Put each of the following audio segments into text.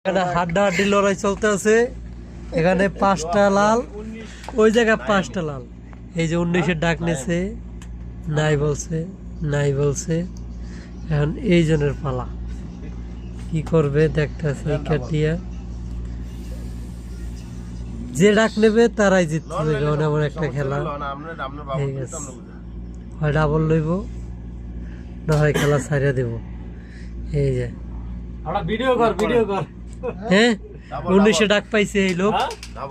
এখানে হাড্ডাহাড্ডি লড়াই চলতে আছে। এখানে 5টা লাল, ওই জায়গায় 5টা লাল। এই যে 19-এর ডাক নেছে, নাই বলছে, নাই বলছে। এখন এই জনের পালা, কি করবে দেখতে আছে। কাটিয়া যে ডাক নেবে তারাই জিততে হবে। এমন একটা খেলা হয়ে গেছে। হয় ডাবল লইব, না হয় খেলা ছাড়িয়ে দেব। এই যে ভিডিও কর, ভিডিও কর। হ্যাঁ, 19-এ ডাক পাইছে এই লোক।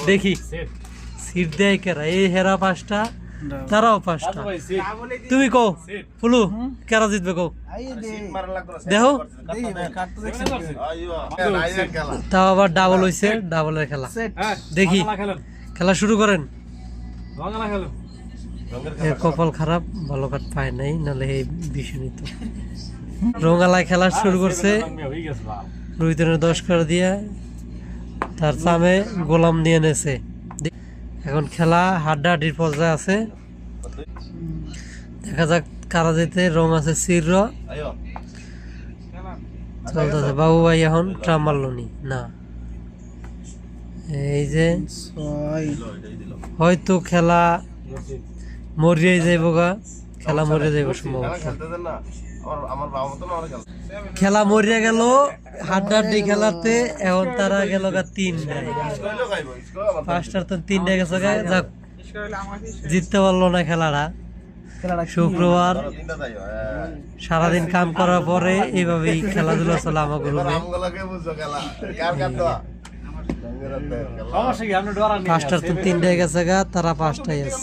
দেখি সিট দেয় কেরা। এই হেরা 5টা, তারাও 5টা। তুমি কও ফুলু কেরা জিতবে কও, দেখো। তাও আবার ডাবল হইছে, ডাবলের খেলা। দেখি খেলা শুরু করেন। কপাল খারাপ, ভালো কাঠ পায় নাই, নাহলে এই বিষয় নিত। রঙালায় খেলা শুরু করছে। রোহিতের 10 করে দিয়ে তার চামে গোলাম নিয়ে নেছে। এখন খেলা হাড্ডাহাড্ডির পর্যায়ে আছে। দেখা যাক কারা যেতে। রং আছে চির চলতেছে। বাবু ভাই এখন ট্রাম মারলনি না। এই যে হয়তো খেলা মরিয়ে যাইব গা, খেলা মরিয়ে যাইব সম্ভবত। খেলা মরিয়া গেল হাড্ডাহাড্ডি খেলাতে। এখন তারা গেল গা 3টায়, 5টার তো 3টায় গেছে গা। যাক, জিততে পারলো না খেলাটা। শুক্রবার সারাদিন কাম করার পরে এইভাবেই খেলাধুলা চলে আমাকে রুমে। 5টার তো 3টায় গেছে গা, তারা 5টায় আছে।